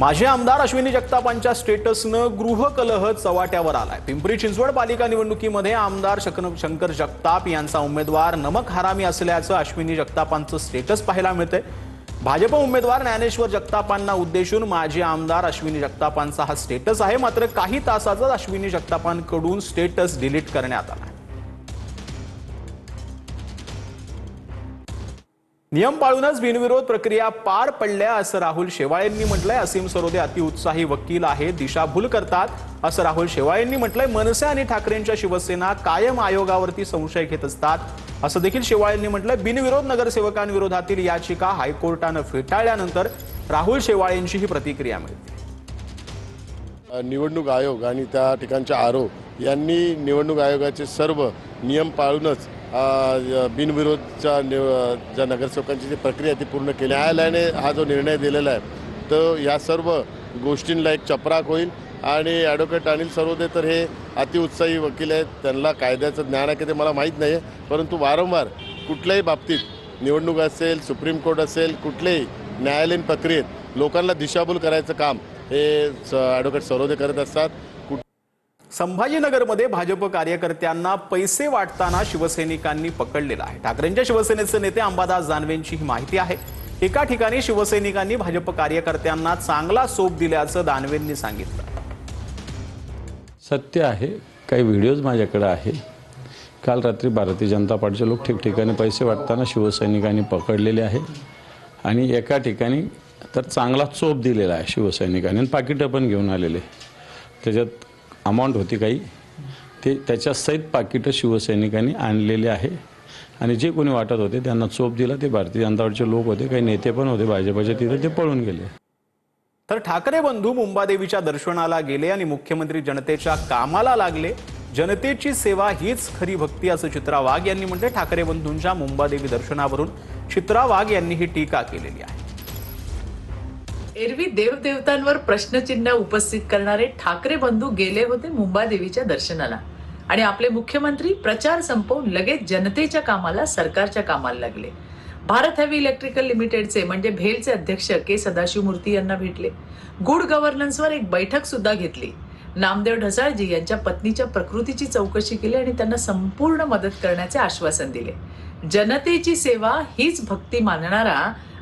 माजी आमदार अश्विनी जगतापांच्या स्टेटसनं गृहकलह चव्हाट्यावर आलाय। पिंपरी चिंचवड पालिका निवडणुकीमध्ये आमदार शंकर जगताप यांचा उमेदवार नमक हरामी असल्याचं अश्विनी जगतापांचं स्टेटस पाहायला मिळतंय। भाजप उमेदवार ज्ञानेश्वर जगतापांना उद्देशून माजी आमदार अश्विनी जगतापांचा हा स्टेटस आहे। मात्र काही तासातच अश्विनी जगतापांकडून स्टेटस डिलीट करण्यात आला। नियम पाळूनच बिनविरोध प्रक्रिया पार पडल्या असं राहुल शेवाळेंनी म्हटलंय। असीम सरोदे अतिउत्साही वकील आहेत, दिशाभूल करतात असं राहुल शेवाळेंनी म्हटलंय। मनसे आणि ठाकरेंच्या शिवसेना कायम आयोगावरती संशय घेत असतात असं देखील शेवाळेंनी म्हटलंय। बिनविरोध नगरसेवकांविरोधातील याचिका हायकोर्टानं फेटाळल्यानंतर राहुल शेवाळेंची ही प्रतिक्रिया मिळते। निवडणूक आयोग आणि त्या ठिकाणच्या आरो यांनी निवडणूक आयोगाचे सर्व नियम पाळूनच बिनविरोधच्या ज्या नगरसेवकांची जी प्रक्रिया ती पूर्ण केली। न्यायालयाने हा जो निर्णय दिलेला आहे तर या सर्व गोष्टींना एक चपराक होईल। आणि ॲडव्होकेट अनिल सरोदे तर हे अतिउत्साही वकील आहेत, त्यांना कायद्याचं ज्ञान आहे की ते मला माहीत नाही आहे, परंतु वारंवार कुठल्याही बाबतीत निवडणूक असेल, सुप्रीम कोर्ट असेल, कुठल्याही न्यायालयीन प्रक्रियेत लोकांना दिशाभूल करायचं काम हे ॲडव्होकेट सरोदे करत असतात। संभाजीनगरमध्ये भाजप कार्यकर्त्यांना पैसे वाटताना शिवसैनिकांनी पकडलेला आहे। ठाकरेंच्या शिवसेनेचे नेते अंबादास दानवेंची ही माहिती आहे। एका ठिकाणी शिवसैनिकांनी भाजप कार्यकर्त्यांना चांगला सोप दिल्याचं दानवेंनी सांगितलं। सत्य आहे, काही व्हिडिओज माझ्याकडे आहे। काल रात्री भारतीय जनता पार्टीचे लोक ठिकठिकाणी पैसे वाटताना शिवसैनिकांनी पकडलेले आहे आणि एका ठिकाणी तर चांगला चोप दिलेला आहे शिवसैनिकांनी आणि पाकिटं पण घेऊन आलेले। त्याच्यात अमाउंट होती काही, ते त्याच्या सहित पाकिटं शिवसैनिकांनी आणलेले आहे आणि जे कोणी वाटत होते त्यांना चोप दिला ते भारतीय जनता पार्टीचे लोक होते, काही नेते पण होते भाजपचे, तिथे ते पळून गेले। तर ठाकरे बंधू मुंबादेवीच्या दर्शनाला गेले आणि मुख्यमंत्री जनतेच्या कामाला लागले। जनतेची सेवा हीच खरी भक्ती असं चित्रा वाघ यांनी म्हटले। ठाकरे बंधूंच्या मुंबादेवी दर्शनावरून चित्रा वाघ यांनी ही टीका केलेली आहे। एरवी देवदेवतांवर प्रश्नचिन्ह उपस्थित करणारे ठाकरे बंधू गेले होते मुंबादेवीच्या दर्शनाला आणि आपले मुख्यमंत्री प्रचार संपवून लगेच जनतेच्या कामाला, सरकारच्या कामाला लागले। भारत हेवी इलेक्ट्रिकल लिमिटेडचे म्हणजे भेलचे अध्यक्ष के सदाशिवमूर्ती यांना भेटले। गुड गव्हर्नन्सवर एक बैठक सुद्धा घेतली। नामदेव ढसाळजी यांच्या पत्नीच्या प्रकृतीची चौकशी केली आणि त्यांना संपूर्ण मदत करण्याचे आश्वासन दिले। जनतेची सेवा हीच भक्ती मानणारा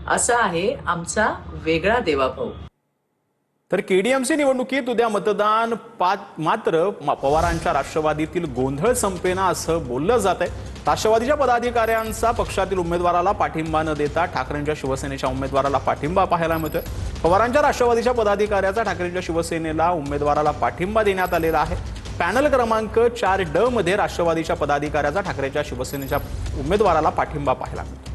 असा आहे आमचा वेगळा देवाभाऊ। तर केडीएमसी निवडणुकीत उद्या मतदान मात्र पवारांच्या राष्ट्रवादीतील गोंधळ संपेना असं बोललं जात आहे। राष्ट्रवादीच्या पदाधिकाऱ्यांचा पक्षातील उमेदवाराला पाठिंबा न देता ठाकरेंच्या शिवसेनेच्या उमेदवाराला पाठिंबा पाहायला मिळतोय। पवारांच्या राष्ट्रवादीच्या पदाधिकाऱ्याचा ठाकरेंच्या शिवसेनेला उमेदवाराला पाठिंबा देण्यात आलेला आहे। पॅनल क्रमांक 4D मध्ये राष्ट्रवादीच्या पदाधिकाऱ्याचा ठाकरेंच्या शिवसेनेच्या उमेदवाराला पाठिंबा पाहायला मिळतो।